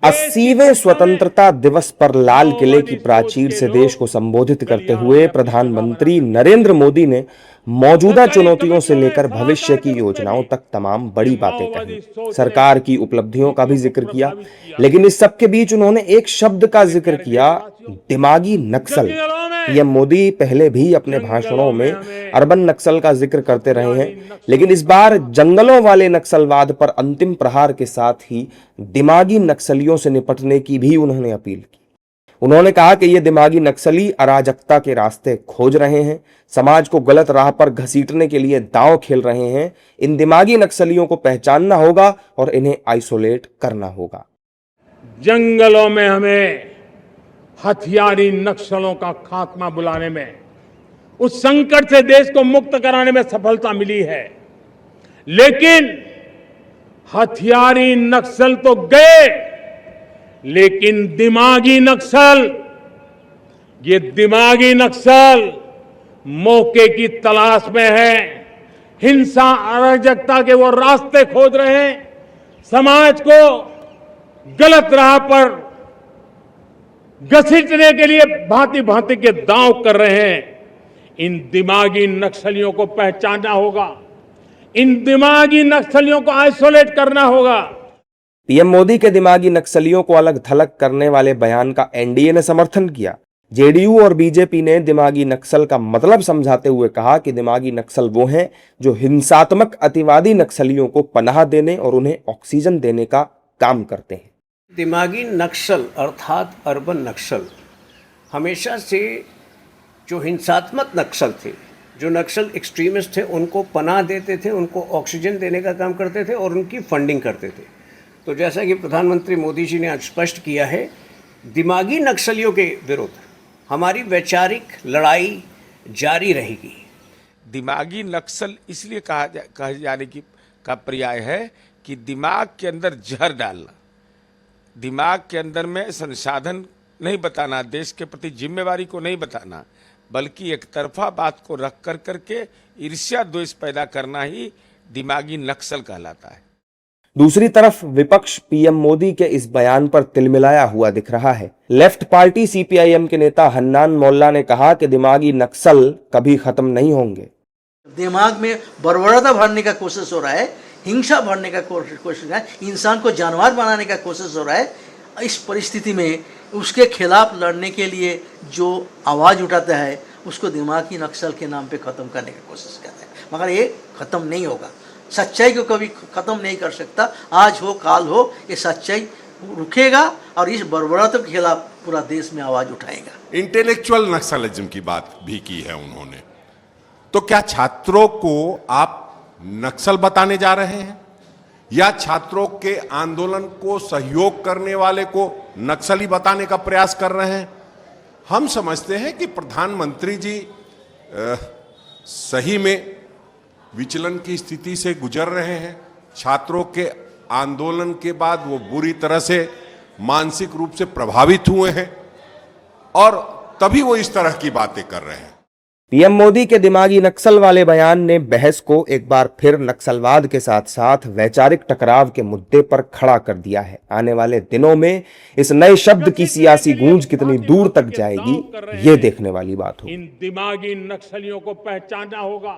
80वें स्वतंत्रता दिवस पर लाल किले की प्राचीर से देश को संबोधित करते हुए प्रधानमंत्री नरेंद्र मोदी ने मौजूदा चुनौतियों से लेकर भविष्य की योजनाओं तक तमाम बड़ी बातें कही। सरकार की उपलब्धियों का भी जिक्र किया, लेकिन इस सब के बीच उन्होंने एक शब्द का जिक्र किया, दिमागी नक्सल। पीएम मोदी पहले भी अपने भाषणों में अर्बन नक्सल का जिक्र करते रहे हैं, लेकिन इस बार जंगलों वाले नक्सलवाद पर अंतिम प्रहार के साथ ही दिमागी नक्सलियों से निपटने की भी उन्होंने अपील की। उन्होंने कहा कि ये दिमागी नक्सली अराजकता के रास्ते खोज रहे हैं, समाज को गलत राह पर घसीटने के लिए दांव खेल रहे हैं। इन दिमागी नक्सलियों को पहचानना होगा और इन्हें आइसोलेट करना होगा। जंगलों में हमें हथियारी नक्सलों का खात्मा बुलाने में, उस संकट से देश को मुक्त कराने में सफलता मिली है, लेकिन हथियारी नक्सल तो गए, लेकिन दिमागी नक्सल, ये दिमागी नक्सल मौके की तलाश में है, हिंसा अराजकता के वो रास्ते खोज रहे हैं, समाज को गलत राह पर घसीटने के लिए भांति भांति के दांव कर रहे हैं। इन दिमागी नक्सलियों को पहचानना होगा, इन दिमागी नक्सलियों को आइसोलेट करना होगा। पीएम मोदी के दिमागी नक्सलियों को अलग थलग करने वाले बयान का एनडीए ने समर्थन किया। जेडीयू और बीजेपी ने दिमागी नक्सल का मतलब समझाते हुए कहा कि दिमागी नक्सल वो हैं जो हिंसात्मक अतिवादी नक्सलियों को पनाह देने और उन्हें ऑक्सीजन देने का काम करते हैं। दिमागी नक्सल अर्थात अर्बन नक्सल हमेशा से जो हिंसात्मक नक्सल थे, जो नक्सल एक्सट्रीमिस्ट थे, उनको पनाह देते थे, उनको ऑक्सीजन देने का काम करते थे और उनकी फंडिंग करते थे। तो जैसा कि प्रधानमंत्री मोदी जी ने आज स्पष्ट किया है, दिमागी नक्सलियों के विरुद्ध हमारी वैचारिक लड़ाई जारी रहेगी। दिमागी नक्सल इसलिए कहा जाने की का पर्याय है कि दिमाग के अंदर जहर डालना, दिमाग के अंदर में संसाधन नहीं बताना, देश के प्रति जिम्मेवारी को नहीं बताना, बल्कि एक तरफा बात को रख कर करके ईर्ष्या द्वेष पैदा करना ही दिमागी नक्सल कहलाता है। दूसरी तरफ विपक्ष पीएम मोदी के इस बयान पर तिलमिलाया हुआ दिख रहा है। लेफ्ट पार्टी सीपीआईएम के नेता हन्नान मोल्ला ने कहा कि दिमागी नक्सल कभी खत्म नहीं होंगे। दिमाग में बर्बरता भरने का कोशिश हो रहा है, हिंसा भरने का कोशिश हो रहा है, इंसान को जानवर बनाने का कोशिश हो रहा है। इस परिस्थिति में उसके खिलाफ लड़ने के लिए जो आवाज़ उठाता है उसको दिमागी नक्सल के नाम पे ख़त्म करने की कोशिश करता है, मगर ये ख़त्म नहीं होगा। सच्चाई को कभी ख़त्म नहीं कर सकता। आज हो काल हो, ये सच्चाई रुकेगा और इस बर्बरता के खिलाफ पूरा देश में आवाज़ उठाएगा। इंटेलेक्चुअल नक्सलिज्म की बात भी की है उन्होंने। तो क्या छात्रों को आप नक्सल बताने जा रहे हैं या छात्रों के आंदोलन को सहयोग करने वाले को नक्सली बताने का प्रयास कर रहे हैं? हम समझते हैं कि प्रधानमंत्री जी सही में विचलन की स्थिति से गुजर रहे हैं। छात्रों के आंदोलन के बाद वो बुरी तरह से मानसिक रूप से प्रभावित हुए हैं और तभी वो इस तरह की बातें कर रहे हैं। पीएम मोदी के दिमागी नक्सल वाले बयान ने बहस को एक बार फिर नक्सलवाद के साथ साथ वैचारिक टकराव के मुद्दे पर खड़ा कर दिया है। आने वाले दिनों में इस नए शब्द की सियासी गूंज कितनी दूर तक जाएगी, ये देखने वाली बात होगी। इन दिमागी नक्सलियों को पहचानना होगा।